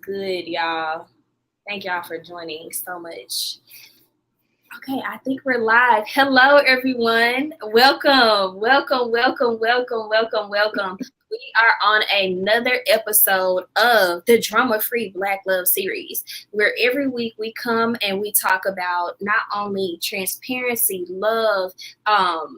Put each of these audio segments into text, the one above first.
Good, y'all. Thank y'all for joining so much. Okay, I think we're live. Hello, everyone. Welcome. We are on another episode of the Drama Free Black Love series, where every week we come and we talk about not only transparency, love,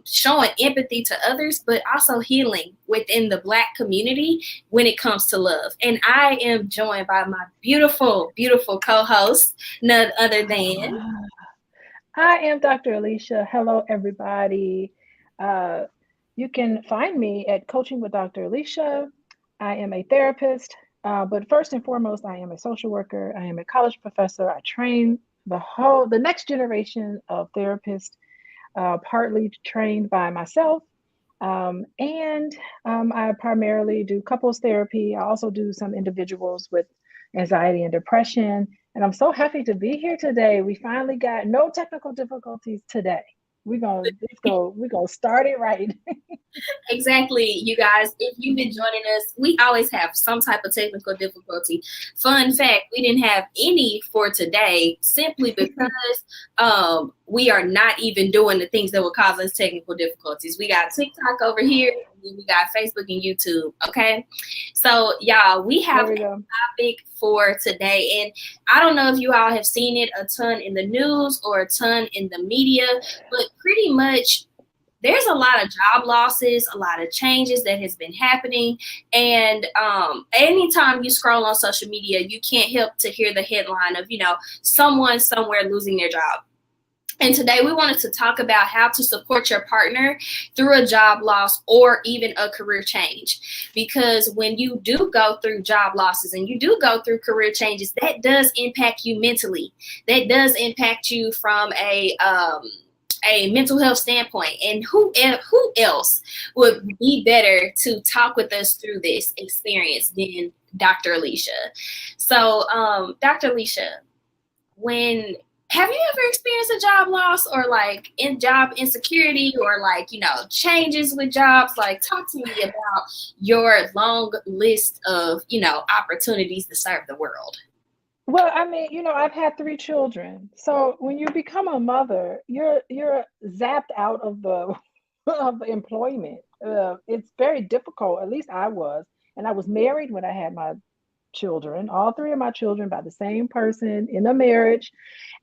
showing empathy to others, but also healing within the Black community when it comes to love. And I am joined by my beautiful co-host, none other than I am Dr. Alicia. Hello, everybody. Uh, you can find me at Coaching with Dr. Alicia. I am a therapist, but first and foremost, I am a social worker. I am a college professor. I train the next generation of therapists, partly trained by myself. And I primarily do couples therapy. I also do some individuals with anxiety and depression. And I'm so happy to be here today. We finally got no technical difficulties today. We're gonna start it right. exactly, you guys. If you've been joining us, we always have some type of technical difficulty. Fun fact: we didn't have any for today, simply because we are not even doing the things that would cause us technical difficulties. We got TikTok over here, and then we got Facebook and YouTube. Okay, so y'all, we have There we go. topic for today. And I don't know if you all have seen it a ton in the news or a ton in the media, but pretty much there's a lot of job losses, a lot of changes that has been happening. And anytime you scroll on social media, you can't help to hear the headline of, someone somewhere losing their job. And today we wanted to talk about how to support your partner through a job loss or even a career change. Because when you do go through job losses and you do go through career changes, that does impact you mentally. That does impact you from a mental health standpoint. And who else would be better to talk with us through this experience than Dr. Alicia? So, Dr. Alicia, when have you ever experienced a job loss or like in job insecurity or like, changes with jobs? Like, talk to me about your long list of, opportunities to serve the world. Well, I mean, I've had three children. So when you become a mother, you're zapped out of the of employment. It's very difficult. At least I was, and I was married when I had my children. All three of my children by the same person in a marriage,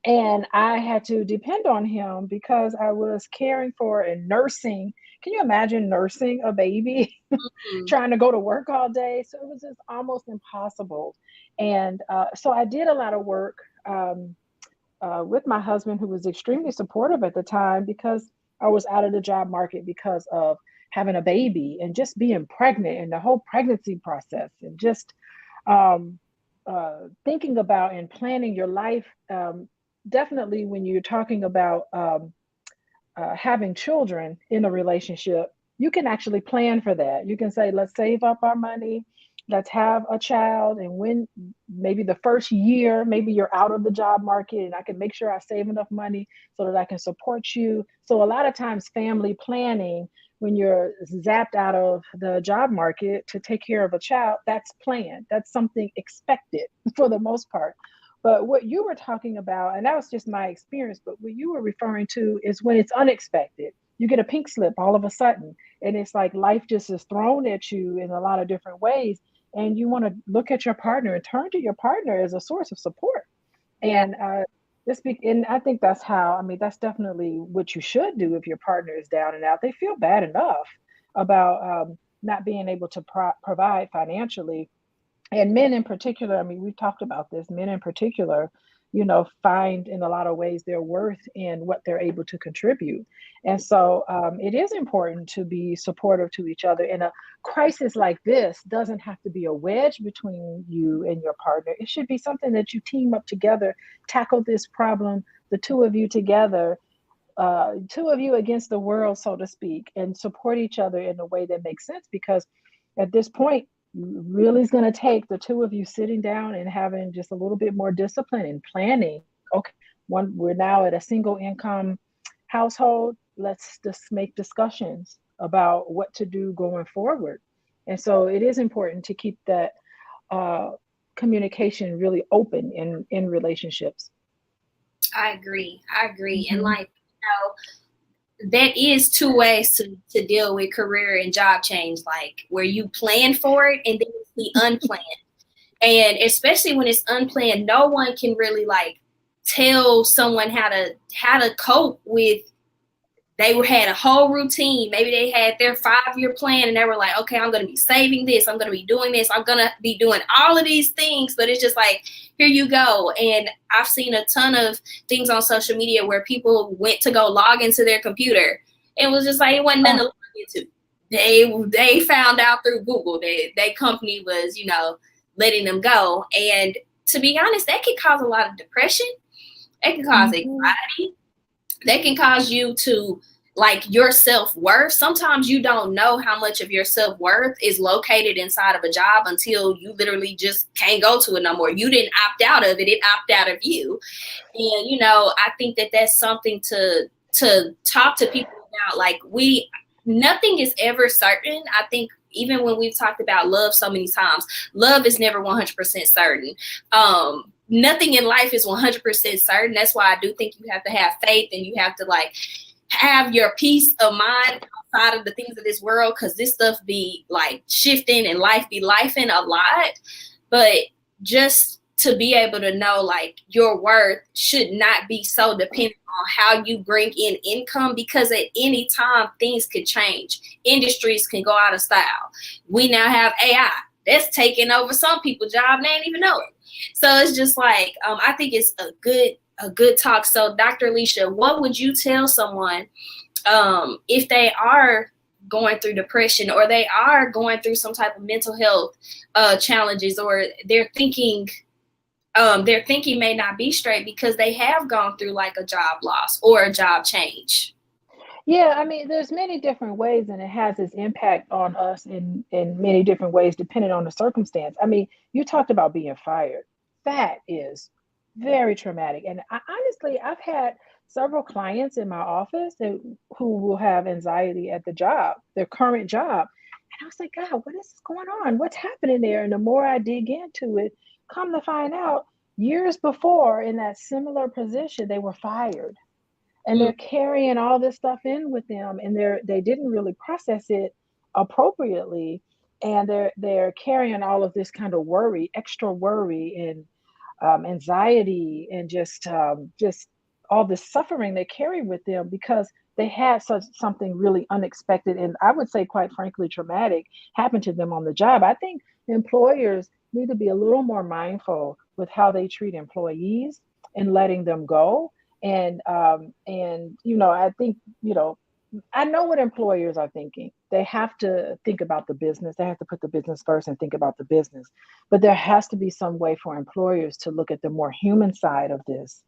and I had to depend on him because I was caring for and nursing. Can you imagine nursing a baby? Mm-hmm. Trying to go to work all day. So it was just almost impossible. And so I did a lot of work with my husband, who was extremely supportive at the time because I was out of the job market because of having a baby and just being pregnant and the whole pregnancy process and just um, thinking about and planning your life. Definitely, when you're talking about having children in a relationship, you can actually plan for that. You can say, let's save up our money, let's have a child. And when maybe the first year, maybe you're out of the job market, and I can make sure I save enough money so that I can support you. So, a lot of times, family planning, when you're zapped out of the job market to take care of a child, that's planned. That's something expected for the most part. But what you were talking about, and that was just my experience, but what you were referring to is when it's unexpected. You get a pink slip all of a sudden, and it's like life just is thrown at you in a lot of different ways. And you want to look at your partner and turn to your partner as a source of support. Yeah. And and I think that's how, I mean, that's definitely what you should do if your partner is down and out. They feel bad enough about not being able to provide financially, and men in particular. I mean, we've talked about this. Men in particular, find in a lot of ways their worth in what they're able to contribute. And so it is important to be supportive to each other. In a crisis like this, doesn't have to be a wedge between you and your partner. It should be something that you team up together, tackle this problem, the two of you together, two of you against the world, so to speak, and support each other in a way that makes sense. Because at this point, really is going to take the two of you sitting down and having just a little bit more discipline and planning. Okay, we're now at a single income household. Let's just make discussions about what to do going forward. And so it is important to keep that uh, communication really open in relationships. I agree. I agree. And Hmm. like, that is two ways to deal with career and job change, like where you plan for it and then it's the unplanned. And especially when it's unplanned, no one can really like tell someone how to cope with. They had a whole routine. Maybe they had their 5-year plan and they were like, okay, I'm going to be saving this. I'm going to be doing this. I'm going to be doing all of these things. But it's just like, here you go. And I've seen a ton of things on social media where people went to go log into their computer. It was just like, it wasn't nothing to Oh, log into. They found out through Google that their company was, letting them go. And to be honest, that can cause a lot of depression. It can cause hmm. anxiety. That can cause you to like your self-worth. Sometimes you don't know how much of your self-worth is located inside of a job until you literally just can't go to it no more. You didn't opt out of it, it opted out of you. And I think that that's something to talk to people about. Like, we nothing is ever certain. I think even when we've talked about love so many times, love is never 100% certain. Nothing in life is 100% certain. That's why I do think you have to have faith and you have to like have your peace of mind outside of the things of this world, because this stuff be like shifting and life be lifing a lot. But just to be able to know like your worth should not be so dependent on how you bring in income, because at any time things could change. Industries can go out of style. We now have AI that's taking over some people's job and they ain't even know it. So it's just like, I think it's a good talk. So Dr. Alicia, what would you tell someone if they are going through depression or they are going through some type of mental health challenges, or their thinking may not be straight because they have gone through like a job loss or a job change? Yeah, I mean, there's many different ways, and it has its impact on us in many different ways, depending on the circumstance. I mean, you talked about being fired. That is very traumatic, and honestly, I've had several clients in my office who will have anxiety at the job, their current job, and I was like, God, what is going on? What's happening there? And the more I dig into it, come to find out, years before in that similar position, they were fired and Mm, they're carrying all this stuff in with them and they didn't really process it appropriately, and they're carrying all of this kind of worry, extra worry, and anxiety, and just all this suffering they carry with them because they had such something really unexpected, and I would say quite frankly traumatic, happen to them on the job. I think employers need to be a little more mindful with how they treat employees and letting them go. And I think, I know what employers are thinking. They have to think about the business. They have to put the business first and think about the business. But there has to be some way for employers to look at the more human side of this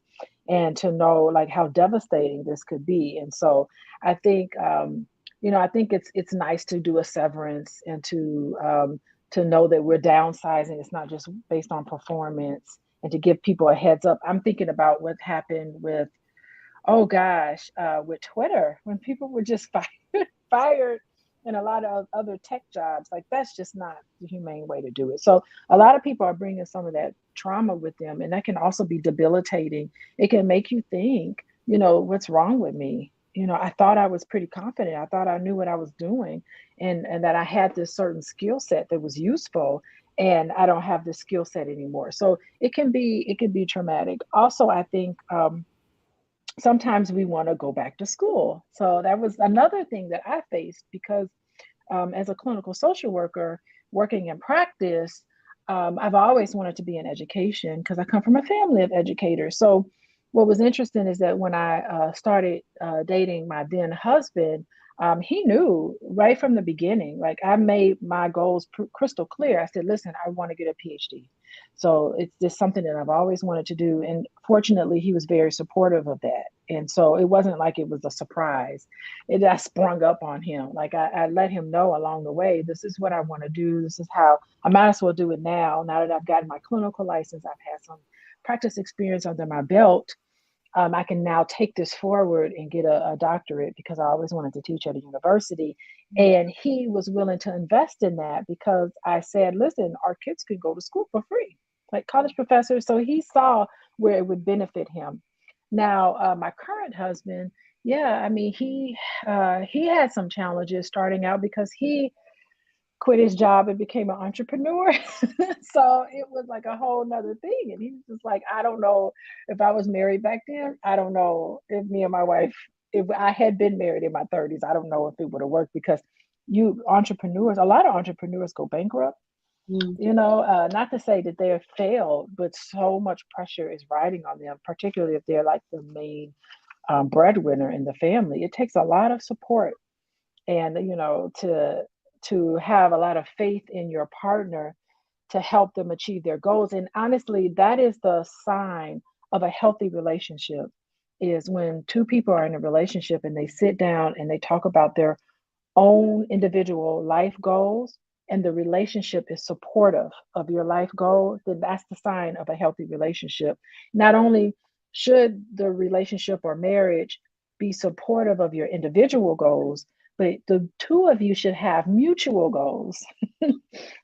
and to know like how devastating this could be. And so I think, I think it's nice to do a severance and to know that we're downsizing. It's not just based on performance, and to give people a heads up. I'm thinking about what happened with, oh gosh, with Twitter, when people were just fired and a lot of other tech jobs. Like, that's just not the humane way to do it. So a lot of people are bringing some of that trauma with them, and that can also be debilitating. It can make you think, what's wrong with me? I thought I was pretty confident. I thought I knew what I was doing, and that I had this certain skill set that was useful, and I don't have this skill set anymore. So it can be traumatic. Also, I think sometimes we want to go back to school. So that was another thing that I faced because as a clinical social worker working in practice, I've always wanted to be in education because I come from a family of educators. So what was interesting is that when I started dating my then husband, he knew right from the beginning. Like, I made my goals crystal clear. I said, listen, I want to get a PhD. So it's just something that I've always wanted to do. And fortunately, he was very supportive of that. And so it wasn't like it was a surprise. I sprung up on him. Like, I let him know along the way, this is what I want to do. This is how I might as well do it now that I've gotten my clinical license. I've had some practice experience under my belt. I can now take this forward and get a doctorate because I always wanted to teach at a university. And he was willing to invest in that because I said, listen, our kids could go to school for free. like college professor. So he saw where it would benefit him. Now, my current husband, yeah, I mean, he had some challenges starting out because he quit his job and became an entrepreneur. So it was like a whole nother thing. And he was just like, I don't know if I was married back then. I don't know if me and my wife, if I had been married in my 30s, I don't know if it would have worked because a lot of entrepreneurs go bankrupt. Mm, Not to say that they're failed, but so much pressure is riding on them, particularly if they're like the main breadwinner in the family. It takes a lot of support and to have a lot of faith in your partner to help them achieve their goals. And honestly, that is the sign of a healthy relationship, is when two people are in a relationship and they sit down and they talk about their own individual life goals, and the relationship is supportive of your life goal. Then that's the sign of a healthy relationship. Not only should the relationship or marriage be supportive of your individual goals, but the two of you should have mutual goals.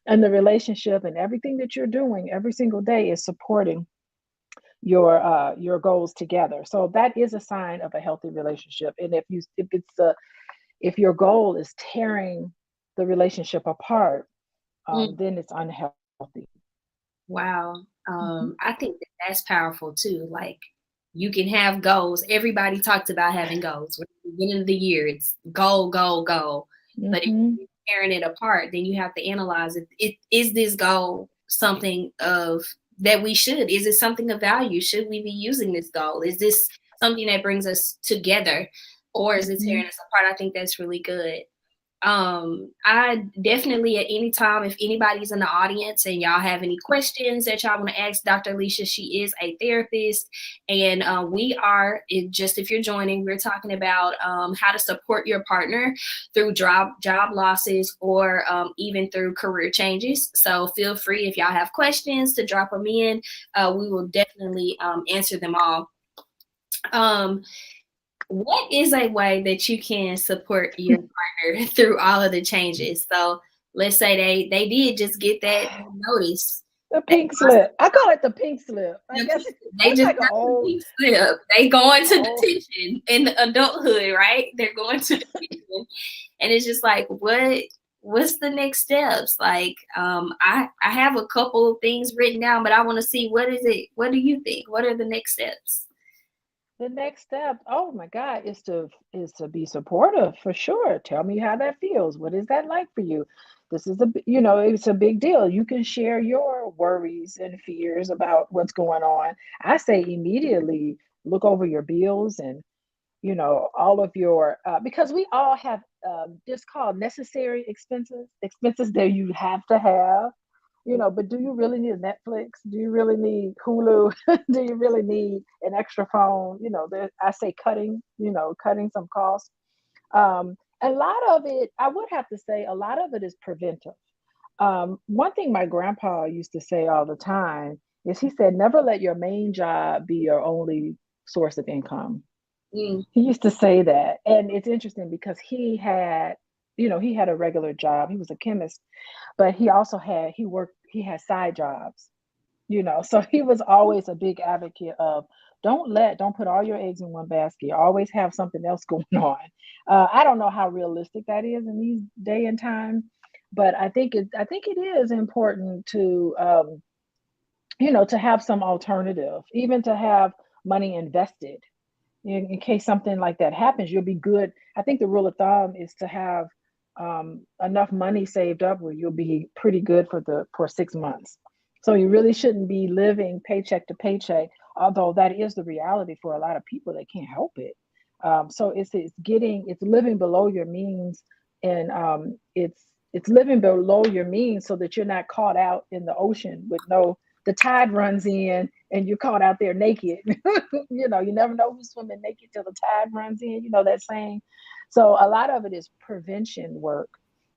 And the relationship and everything that you're doing every single day is supporting your goals together. So that is a sign of a healthy relationship. And if your goal is tearing the relationship apart, mm. then it's unhealthy. Wow. Mhm. I think that that's powerful too. Like you can have goals. Everybody talks about having goals. At the beginning of the year, it's goal, goal, goal. But if Mhm. you're tearing it apart, then you have to analyze it. Is this goal something of that we should? Is it something of value? Should we be using this goal? Is this something that brings us together? Or is it tearing Mhm. us apart? I think that's really good. I definitely at any time, if anybody's in the audience and y'all have any questions that y'all want to ask Dr. Alicia, she is a therapist, and just if you're joining, we're talking about how to support your partner through job losses or even through career changes. So feel free if y'all have questions to drop them in. We will definitely answer them all. Um, what is a way that you can support your partner through all of the changes? So let's say they did just get that notice. The They pink lost slip. I call it the pink slip. I the guess they it's just like an got the old, pink slip. They going to old. detention in adulthood, right? They're going to detention, and it's just like what's the next steps? Like I have a couple of things written down, but I want to see what is it. What do you think? What are the next steps? The next step, oh my God, is to be supportive for sure. Tell me how that feels. What is that like for you? This is it's a big deal. You can share your worries and fears about what's going on. I say immediately look over your bills and all of your because we all have just called necessary expenses that you have to have. But do you really need a Netflix? Do you really need Hulu? Do you really need an extra phone? I say cutting some costs. A lot of it, I would have to say, a lot of it is preventive. One thing my grandpa used to say all the time is he said, never let your main job be your only source of income. Mm, He used to say that. And it's interesting because he had a regular job. He was a chemist, but he had side jobs, so he was always a big advocate of don't put all your eggs in one basket. Always have something else going on. I don't know how realistic that is in these day and time, but I think it is important to have some alternative, even to have money invested in case something like that happens. You'll be good. I think the rule of thumb is to have enough money saved up where you'll be pretty good for 6 months. So you really shouldn't be living paycheck to paycheck, although that is the reality for a lot of people. They can't help it. So it's living below your means, and it's living below your means so that you're not caught out in the ocean with no the tide runs in and you're caught out there naked. You never know who's swimming naked till the tide runs in. You know that saying. So a lot of it is prevention work.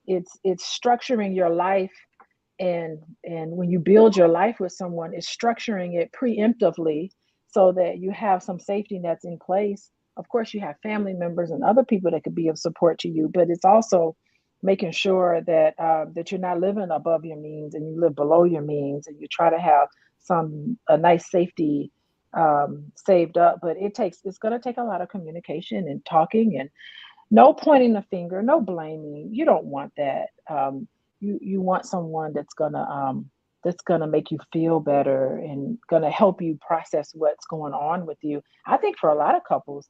It's structuring your life, and when you build your life with someone, it's structuring it preemptively so that you have some safety nets in place. Of course, you have family members and other people that could be of support to you, but it's also making sure that you're not living above your means and you live below your means, and you try to have a nice safety saved up. But it's going to take a lot of communication and talking, and no pointing the finger, no blaming. You don't want that. You want someone that's gonna make you feel better and gonna help you process what's going on with you. I think for a lot of couples,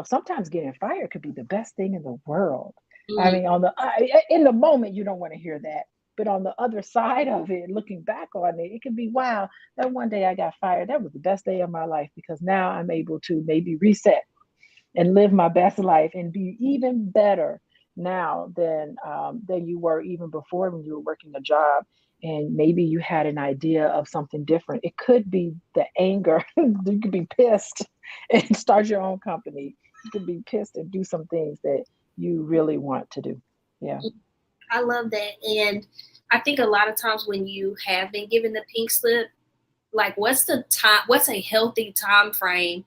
sometimes getting fired could be the best thing in the world. I Mm, mean, in the moment, you don't want to hear that, but on the other side of it, looking back on it, it can be, wow, that one day I got fired, that was the best day of my life, because now I'm able to maybe reset and live my best life and be even better now than you were even before, when you were working a job and maybe you had an idea of something different. It could be the anger. You could be pissed and start your own company. You could be pissed and do some things that you really want to do. Yeah. I love that. And I think a lot of times when you have been given the pink slip, like what's a healthy time frame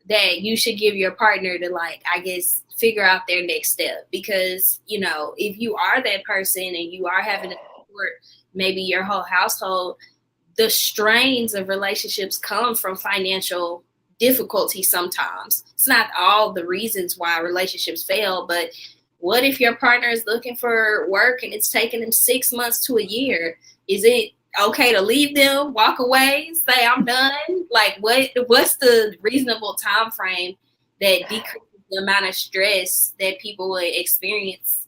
that you should give your partner to, like, I guess, figure out their next step? Because, if you are that person and you are having to support maybe your whole household, the strains of relationships come from financial difficulty sometimes. It's not all the reasons why relationships fail, but what if your partner is looking for work and it's taking them 6 months to a year? Is it okay to leave them, walk away, say I'm done? Like, what's the reasonable time frame that decreases the amount of stress that people would experience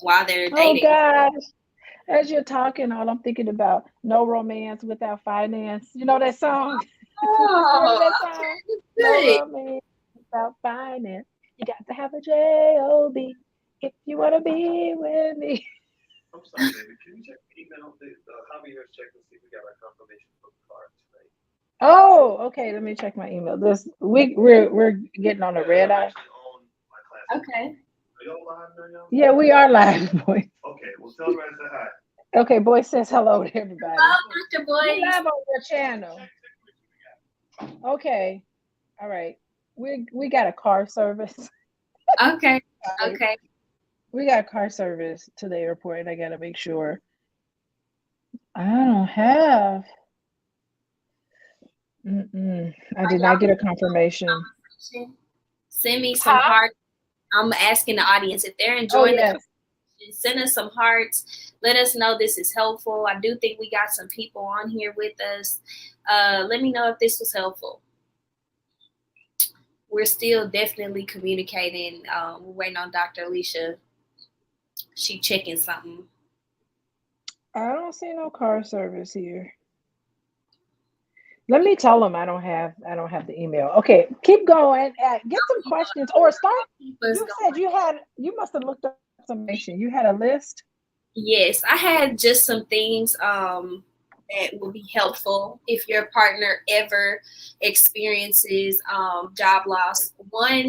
while they're Oh dating? gosh. As you're talking, all I'm thinking about, no romance without finance. You know that song? Remember Oh, that song? No good. romance without finance. You got to have a J-O-B if you want to be with me. I'm sorry, baby. Can you check the email? The hobby has checked and see if we got our confirmation for the card tonight. Oh, okay. Let me check my email. We're getting on a Yeah, red I'm eye. actually on my class. Okay. Are y'all live right now? Yeah, we are live, boy. Okay, well, tell her I said hi. Okay, boy says hello to everybody. Hello, Dr. We're Boys. live on your channel. Okay. All right. We got a car service. Okay. Sorry. Okay. We got car service to the airport, and I gotta make sure. I don't have. I Are did not y'all get a confirmation. conversation? Send me some Huh? hearts. I'm asking the audience if they're Oh enjoying the yes. conversation. Send us some hearts. Let us know this is helpful. I do think we got some people on here with us. Let me know if this was helpful. We're still definitely communicating. We're waiting on Dr. Alicia. She checking something. I don't see no car service here. Let me tell them I don't have the email. Okay, keep going. Get some questions or start. Keep us You going. said you must have looked up some information. You had a list. Yes, I had just some things that will be helpful if your partner ever experiences job loss. One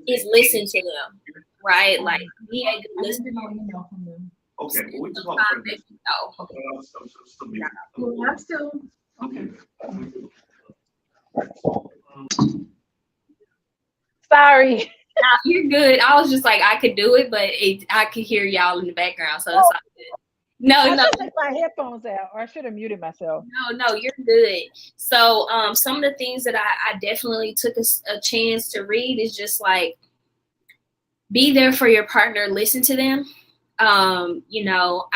is listen to them, right? Like, be a good I didn't listener. get no email from them. Okay, well, we can talk Sometimes further. if you know. Okay, I'm still muted. Well, I'm still Okay. sorry. Nah, you're good. I was just like, I could do it, but I could hear y'all in the background, so it's all good. I No, should take my headphones out, or I should have muted myself. no, you're good. So, some of the things that I definitely took a chance to read is just like, be there for your partner, listen to them.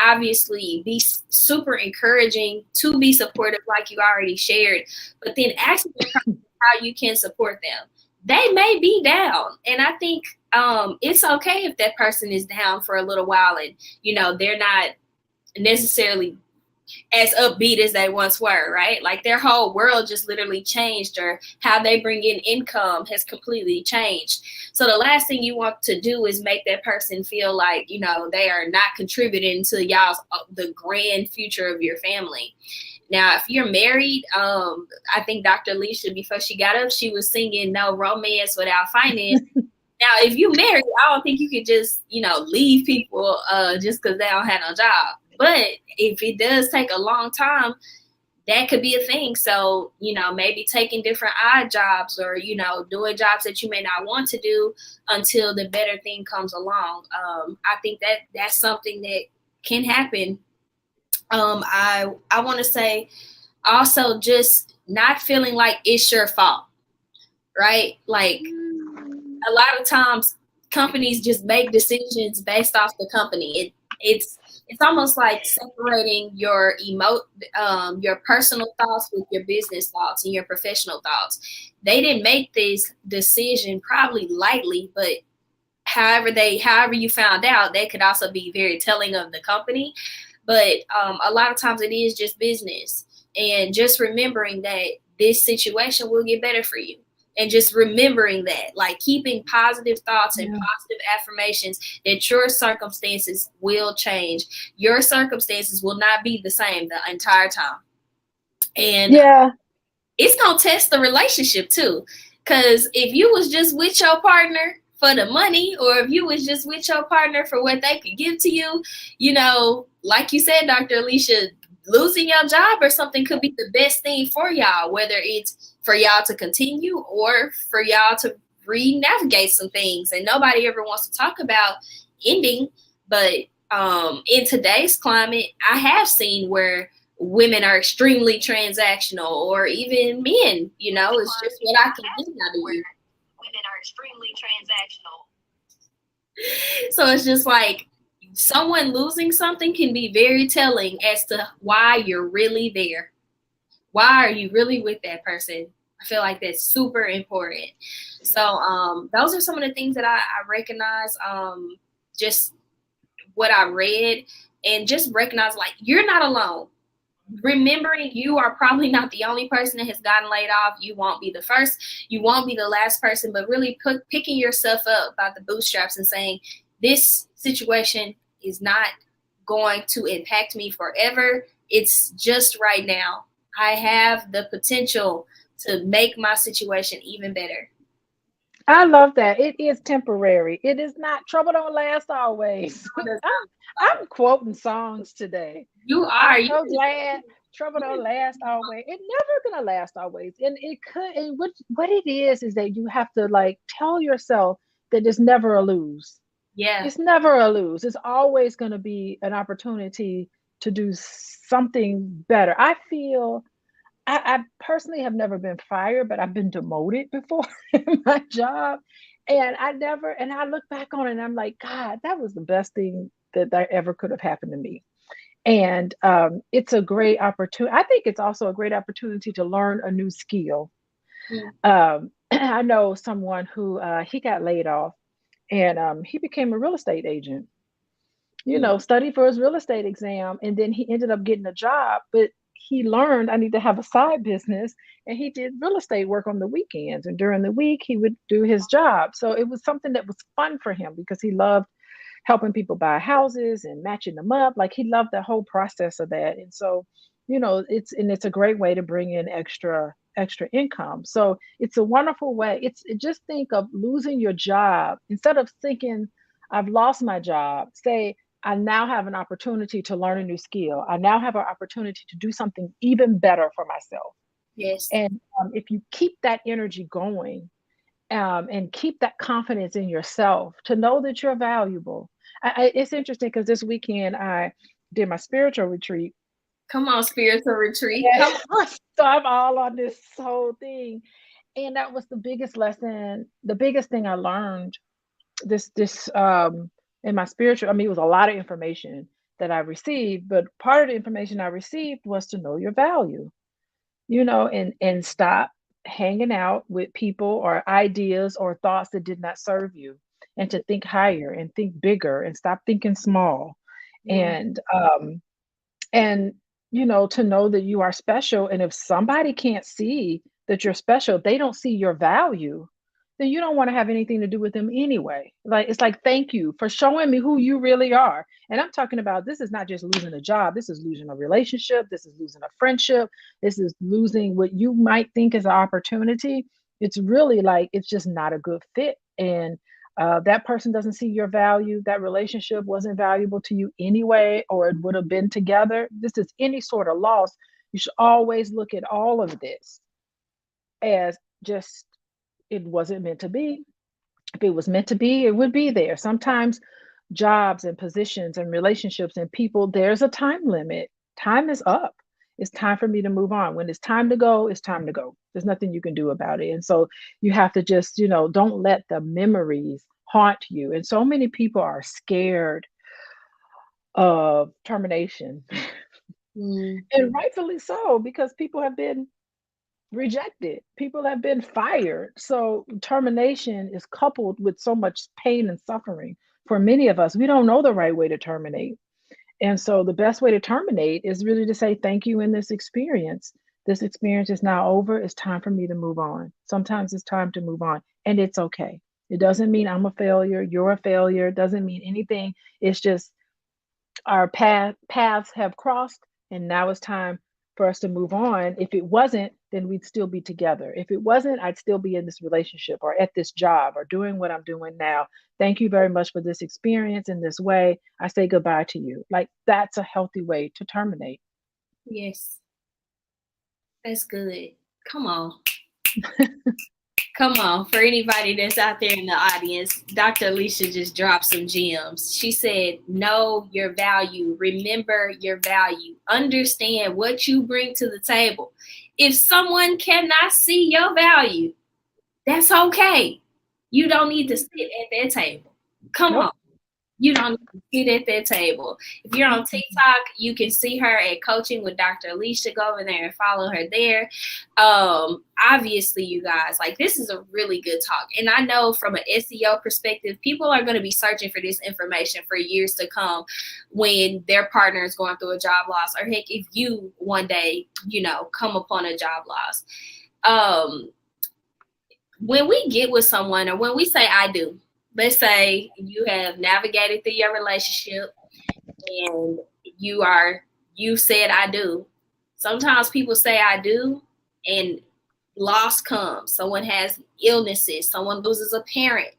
Obviously be super encouraging, to be supportive, like you already shared, but then ask them how you can support them. They may be down, and I think it's okay if that person is down for a little while and they're not necessarily as upbeat as they once were, right? Like, their whole world just literally changed, or how they bring in income has completely changed. So the last thing you want to do is make that person feel like, they are not contributing to y'all's the grand future of your family. Now, if you're married, I think Dr. Alicia, before she got up, she was singing "No Romance Without Finance." Now, if you married, I don't think you could just, leave people just because they don't have no job. But if it does take a long time, that could be a thing. So, maybe taking different odd jobs, or, doing jobs that you may not want to do until the better thing comes along. I think that's something that can happen. I want to say also just not feeling like it's your fault, right? Like a lot of times companies just make decisions based off the company. It's almost like separating your personal thoughts with your business thoughts and your professional thoughts. They didn't make this decision probably lightly, but however you found out, that could also be very telling of the company. But a lot of times it is just business, and just remembering that this situation will get better for you, and just remembering that, like keeping positive thoughts and Yeah. positive affirmations that your circumstances will change. Your circumstances will not be the same the entire time, and Yeah. it's gonna test the relationship too. Cause if you was just with your partner for the money, or if you was just with your partner for what they could give to you, like you said, Dr. Alicia, losing your job or something could be the best thing for y'all, whether it's for y'all to continue or for y'all to re-navigate some things. And nobody ever wants to talk about ending, but in today's climate, I have seen where women are extremely transactional, or even men, it's just what I can get out of you. Women are extremely transactional. So it's just like someone losing something can be very telling as to why you're really there. Why are you really with that person? I feel like that's super important. So those are some of the things that I recognize, just what I read, and just recognize like you're not alone. Remembering you are probably not the only person that has gotten laid off. You won't be the first, you won't be the last person, but really picking yourself up by the bootstraps and saying, this situation is not going to impact me forever. It's just right now. I have the potential to make my situation even better. I love that. It is temporary. It is not, trouble don't last always. I'm quoting songs today. You I'm are. so glad trouble don't last always. It never gonna last always. And it could, and what it is that you have to like tell yourself that it's never a lose. Yeah. It's never a lose. It's always gonna be an opportunity to do something better. I feel I personally have never been fired, but I've been demoted before in my job. And I look back on it and I'm like, God, that was the best thing that ever could have happened to me. And it's a great opportunity. I think it's also a great opportunity to learn a new skill. I know someone who he got laid off, and he became a real estate agent. Studied for his real estate exam, and then he ended up getting a job. But he learned I need to have a side business, and he did real estate work on the weekends. And during the week, he would do his job. So it was something that was fun for him because he loved helping people buy houses and matching them up. Like he loved the whole process of that. And so, it's a great way to bring in extra income. So it's a wonderful way. Just think of losing your job instead of thinking I've lost my job. Say I now have an opportunity to learn a new skill. I now have an opportunity to do something even better for myself. Yes. And if you keep that energy going, and keep that confidence in yourself to know that you're valuable. It's interesting because this weekend I did my spiritual retreat. Come on, spiritual retreat. Yeah. Come on. So I'm all on this whole thing. And that was the biggest lesson, the biggest thing I learned this in my spiritual, I mean, it was a lot of information that I received, but part of the information I received was to know your value, and stop hanging out with people or ideas or thoughts that did not serve you, and to think higher and think bigger and stop thinking small. Yeah. And to know that you are special, and if somebody can't see that you're special, they don't see your value, then you don't want to have anything to do with them anyway. Like, it's like, thank you for showing me who you really are. And I'm talking about, this is not just losing a job, this is losing a relationship, this is losing a friendship, this is losing what you might think is an opportunity. It's really like, it's just not a good fit. And that person doesn't see your value. That relationship wasn't valuable to you anyway, or it would have been together. This is any sort of loss. You should always look at all of this as just, it wasn't meant to be. If it was meant to be, it would be there. Sometimes jobs and positions and relationships and people, there's a time limit. time is up. It's time for me to move on. When it's time to go, it's time to go. There's nothing you can do about it. And so you have to just, don't let the memories haunt you. And so many people are scared of termination. Mm. And rightfully so, because people have been rejected, people have been fired. So termination is coupled with so much pain and suffering. For many of us, we don't know the right way to terminate. And so the best way to terminate is really to say thank you in this experience. This experience is now over. It's time for me to move on. Sometimes it's time to move on, and it's okay. It doesn't mean I'm a failure, you're a failure. It doesn't mean anything. It's just our paths have crossed, and now it's time for us to move on. If it wasn't, then we'd still be together. If it wasn't, I'd still be in this relationship or at this job or doing what I'm doing now. Thank you very much for this experience. In this way, I say goodbye to you. Like, that's a healthy way to terminate. Yes, that's good. Come on. Come on, for anybody that's out there in the audience, Dr. Alicia just dropped some gems. She said, know your value, remember your value, understand what you bring to the table. If someone cannot see your value, that's okay. You don't need to sit at their table. Come Nope. on. You don't need to sit at that table. If you're on TikTok, you can see her at Coaching with Dr. Alicia. Go over there and follow her there. Obviously, you guys, like, this is a really good talk. And I know from an SEO perspective, people are going to be searching for this information for years to come when their partner is going through a job loss, or heck, if you one day, come upon a job loss. When we get with someone, or when we say I do, let's say you have navigated through your relationship and you said I do. Sometimes people say I do and loss comes. Someone has illnesses. Someone loses a parent.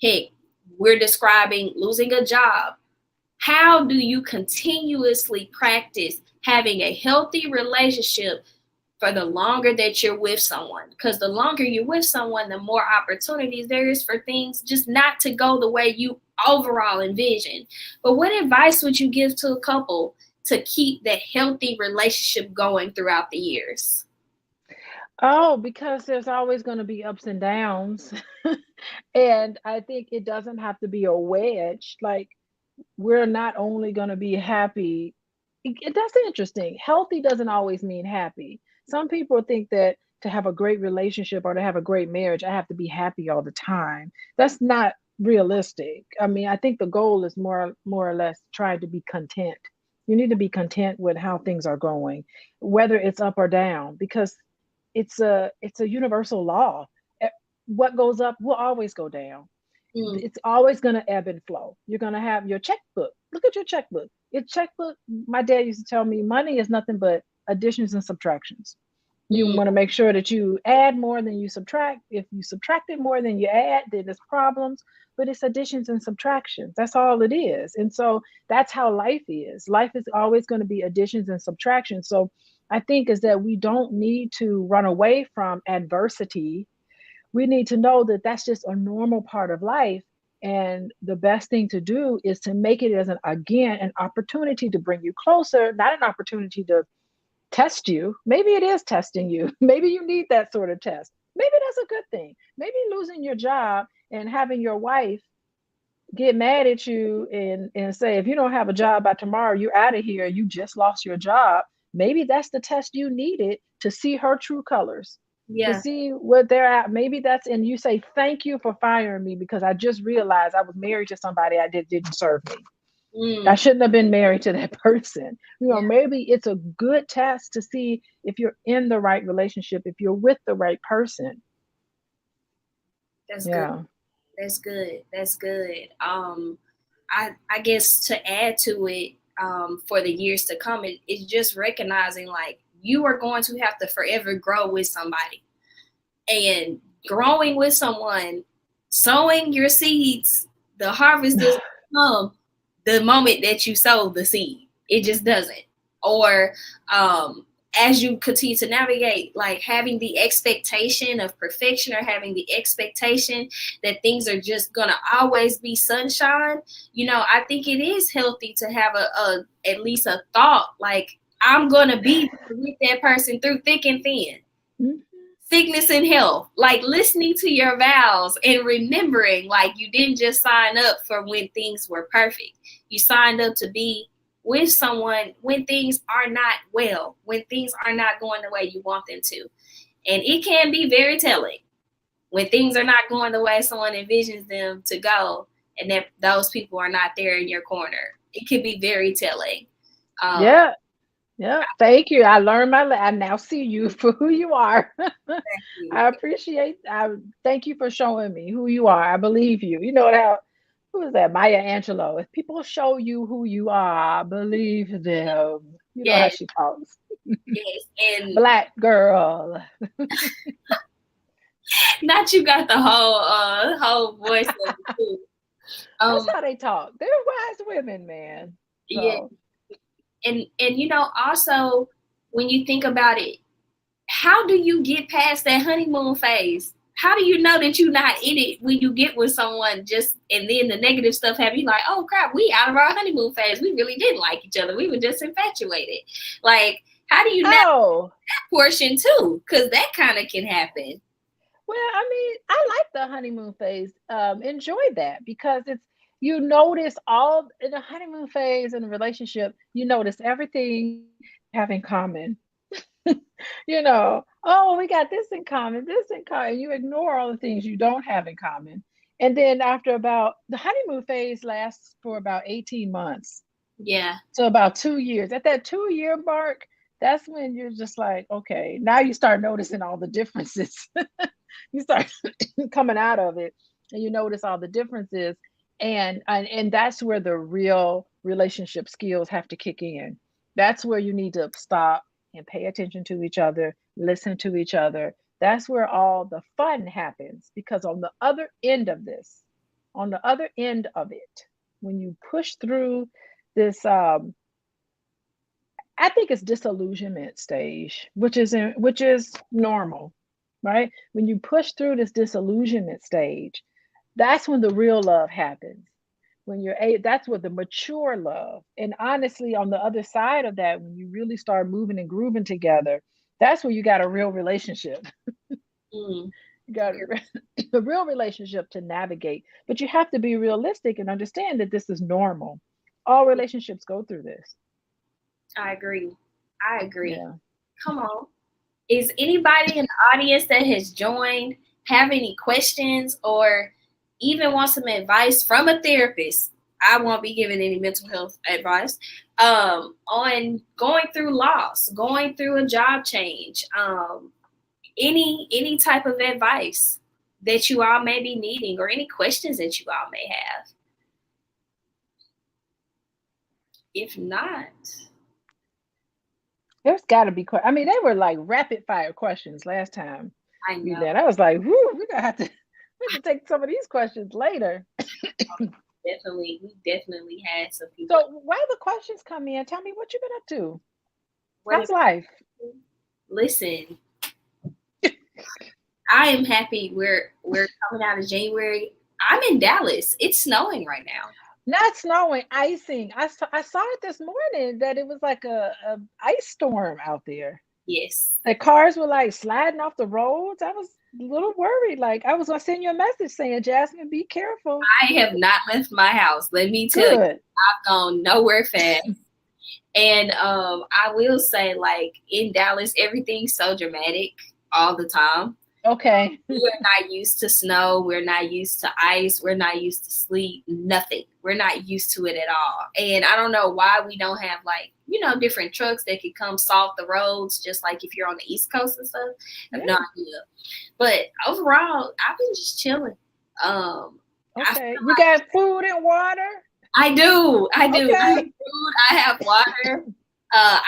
Heck, we're describing losing a job. How do you continuously practice having a healthy relationship for the longer that you're with someone? Because the longer you're with someone, the more opportunities there is for things just not to go the way you overall envision. But what advice would you give to a couple to keep that healthy relationship going throughout the years? Oh, because there's always going to be ups and downs. And I think it doesn't have to be a wedge. Like, we're not only going to be happy. That's interesting. Healthy doesn't always mean happy. Some people think that to have a great relationship or to have a great marriage, I have to be happy all the time. That's not realistic. I mean, I think the goal is more or less trying to be content. You need to be content with how things are going, whether it's up or down, because it's a universal law. What goes up will always go down. Mm, It's always going to ebb and flow. You're going to have your checkbook. Look at your checkbook. Your checkbook, my dad used to tell me, money is nothing but additions and subtractions. You mm, want to make sure that you add more than you subtract. If you subtracted more than you add, then there's problems. But it's additions and subtractions. That's all it is. And so that's how life is. Life is always going to be additions and subtractions. So I think is that we don't need to run away from adversity. We need to know that that's just a normal part of life. And the best thing to do is to make it as an opportunity to bring you closer, not an opportunity to test you. Maybe it is testing you. Maybe you need that sort of test. Maybe that's a good thing. Maybe losing your job and having your wife get mad at you and say, if you don't have a job by tomorrow, you're out of here. You just lost your job. Maybe that's the test you needed to see her true colors, to yeah. see what they're at. Maybe that's, and you say, thank you for firing me because I just realized I was married to somebody didn't serve me. I Mm, shouldn't have been married to that person. yeah. Maybe it's a good test to see if you're in the right relationship, if you're with the right person. That's good. Yeah. That's good. That's good. I guess to add to it, for the years to come, it's just recognizing, like, you are going to have to forever grow with somebody, and growing with someone, sowing your seeds, the harvest doesn't come the moment that you sow the seed. It just doesn't. Or as you continue to navigate, like, having the expectation of perfection, or having the expectation that things are just gonna always be sunshine, I think it is healthy to have a at least a thought, like, I'm gonna be with that person through thick and thin. Mm-hmm. Sickness and health, like listening to your vows and remembering, like you didn't just sign up for when things were perfect. You signed up to be with someone when things are not well, when things are not going the way you want them to. And it can be very telling when things are not going the way someone envisions them to go, and that those people are not there in your corner. It can be very telling. Um, Yeah. Yeah. Thank you. I learned I now see you for who you are. I appreciate. I thank you for showing me who you are. I believe you. You know how who is that? Maya Angelou. If people show you who you are, believe them. You know how yes, she talks. yes, and Black girl. not you got the whole voice of it too. That's Um, how they talk. They're wise women, man. yeah, So and also when you think about it, how do you get past that honeymoon phase? How do you know that you're not in it when you get with someone just and then the negative stuff happen? You like, oh crap, we out of our honeymoon phase. We really didn't like each other. We were just infatuated. Like, how do you know oh. that portion too? Because that kind of can happen. Well, I mean, I like the honeymoon phase. Enjoy that because it's you notice all in the honeymoon phase in a relationship, you notice everything you have in common. You know, oh, we got this in common. You ignore all the things you don't have in common. And then after about the honeymoon phase lasts for about 18 months. Yeah. So about 2 years. At that 2 year mark, that's when you're just like, okay, now you start noticing all the differences. You start coming out of it and you notice all the differences. And that's where the real relationship skills have to kick in. That's where you need to stop and pay attention to each other, listen to each other. That's where all the fun happens because on the other end of this, on the other end of it, when you push through this I think it's disillusionment stage, which is normal, right? When you push through this disillusionment stage, that's when the real love happens. When that's what the mature love. And honestly, on the other side of that, when you really start moving and grooving together, that's where you got a real relationship. Mm. You got a real relationship to navigate. But you have to be realistic and understand that this is normal. All relationships go through this. I agree. I agree. Yeah. Come on. Is anybody in the audience that has joined have any questions or even want some advice from a therapist? I won't be giving any mental health advice on going through loss, going through a job change, any type of advice that you all may be needing or any questions that you all may have. If not, There's got to be. I mean, they were like rapid fire questions last time I we know did. I was like, "Whoo, we're gonna have to we have to take some of these questions later." we definitely had some people. So while the questions come in, tell me what you've been up to. What How's life? listen, I am happy we're coming out of January. I'm in Dallas. It's snowing right now. Not snowing, icing. I saw it this morning that it was like a ice storm out there. Yes. The cars were like sliding off the roads. I was a little worried. Like I was gonna send you a message saying, Jasmine, be careful. I have not left my house. Let me tell you, Good. I've gone nowhere fast. And I will say, like in Dallas, everything's so dramatic all the time. Okay. We're not used to snow. We're not used to ice. We're not used to sleet. Nothing. We're not used to it at all. And I don't know why we don't have like, different trucks that could come salt the roads, just like if you're on the East Coast and stuff. I have no idea. But overall, I've been just chilling. Okay. You got food and water? I do. Okay. I have food. I have water.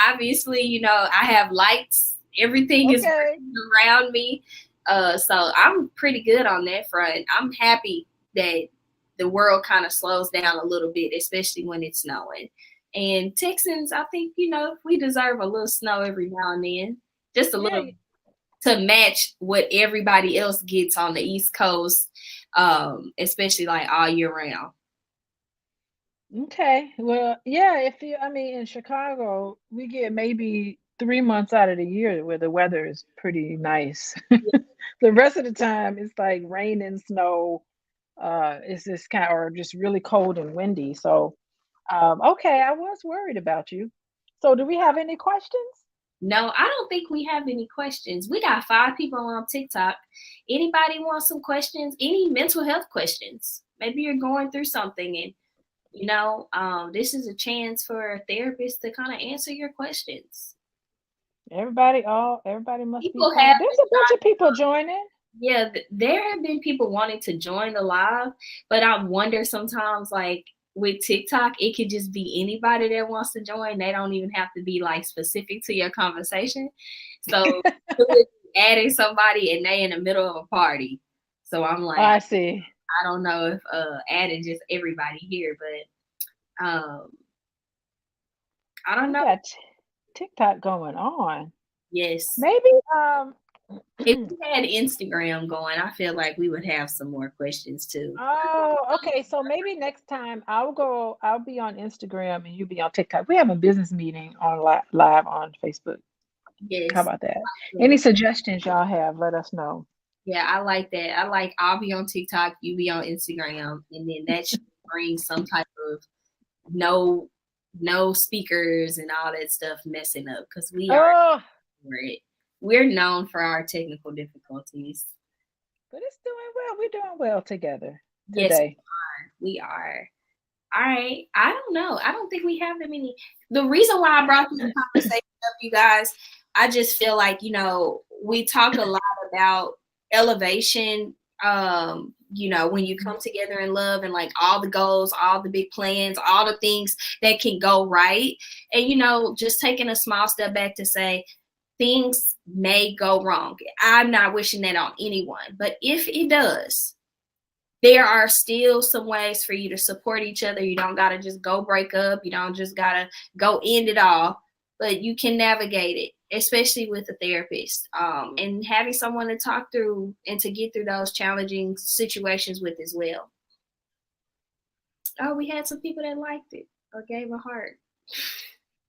Obviously, I have lights. Everything is around me. So I'm pretty good on that front. I'm happy that the world kind of slows down a little bit, especially when it's snowing. And Texans, I think, we deserve a little snow every now and then. Just a little to match what everybody else gets on the East Coast, especially like all year round. Okay. Well, yeah, I mean, in Chicago, we get maybe 3 months out of the year where the weather is pretty nice. The rest of the time, it's like rain and snow. It's just or just really cold and windy. So, okay, I was worried about you. So, do we have any questions? No, I don't think we have any questions. We got 5 people on TikTok. Anybody want some questions? Any mental health questions? Maybe you're going through something and this is a chance for a therapist to kind of answer your questions. Everybody must be People quiet. have There's a bunch of people joining. Yeah, there have been people wanting to join the live, but I wonder sometimes, like with TikTok, it could just be anybody that wants to join. They don't even have to be like specific to your conversation. So adding somebody and they in the middle of a party. So I'm like, I see. I don't know if adding just everybody here, but I don't We know. got TikTok going on. Yes. Maybe If we had Instagram going, I feel like we would have some more questions too. Oh, okay. So maybe next time I'll be on Instagram and you be on TikTok. We have a business meeting on live on Facebook. How Yes. about that? Any suggestions y'all have, let us know. Yeah, I like that. I'll be on TikTok, you be on Instagram, and then that should bring some type of no speakers and all that stuff messing up because Oh, we're known for our technical difficulties. but it's doing well. We're doing well together Yes, today. we are. All right. I don't know. I don't think we have that many. The reason why I brought this conversation up, you guys, I just feel like, we talk a lot about elevation, when you come together in love and like all the goals, all the big plans, all the things that can go right. And, just taking a small step back to say things may go wrong. I'm not wishing that on anyone, but if it does, there are still some ways for you to support each other. You don't got to just go break up. You don't just got to go end it all, but you can navigate it, especially with a therapist, and having someone to talk through and to get through those challenging situations with as well. Oh, we had some people that liked it or gave a heart.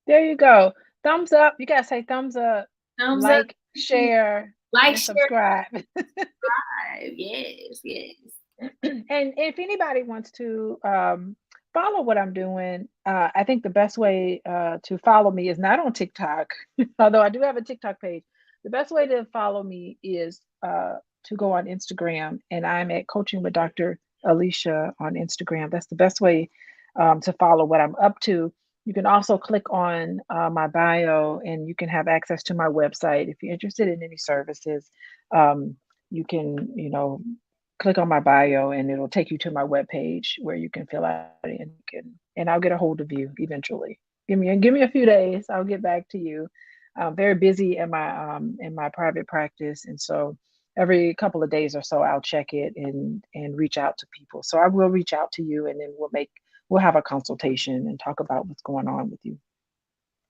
There you go. Thumbs up. You gotta say thumbs up, Thumbs up. like, share, Like, and share, subscribe. subscribe. Yes, yes. And if anybody wants to follow what I'm doing, I think the best way to follow me is not on TikTok, although I do have a TikTok page. The best way to follow me is to go on Instagram, and I'm at Coaching with Dr. Alicia on Instagram. That's the best way to follow what I'm up to. You can also click on my bio, and you can have access to my website if you're interested in any services. You can, click on my bio and it'll take you to my webpage where you can fill out and I'll get a hold of you eventually. Give me a few days. I'll get back to you. I'm very busy in my private practice, and so every couple of days or so I'll check it and reach out to people. So I will reach out to you, and then we'll have a consultation and talk about what's going on with you.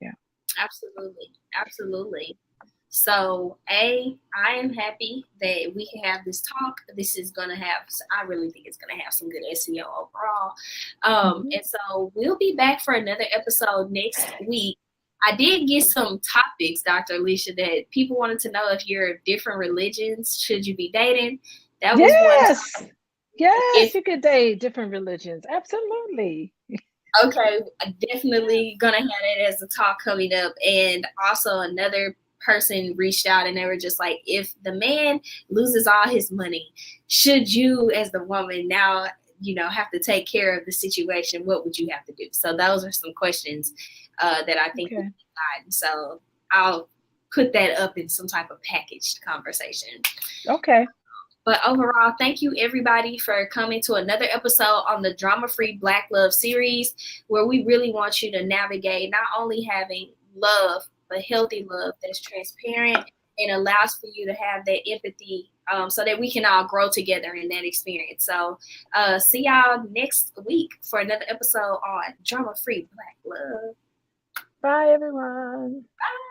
Yeah. Absolutely. Absolutely. So, I am happy that we can have this talk. This is going to I really think it's going to have some good SEO overall. And so we'll be back for another episode next week. I did get some topics, Dr. Alicia, that people wanted to know if you're different religions, should you be dating? That was one. Yes, you could date different religions. Absolutely. Okay, definitely gonna have it as a talk coming up. And also another person reached out and they were just like, if the man loses all his money, should you as the woman now, have to take care of the situation? What would you have to do? So those are some questions that I think we can guide. So I'll put that up in some type of packaged conversation. Okay. But overall, thank you everybody for coming to another episode on the Drama Free Black Love series, where we really want you to navigate not only having love, but healthy love that's transparent and allows for you to have that empathy, so that we can all grow together in that experience. So see y'all next week for another episode on Drama Free Black Love. Bye, everyone. Bye.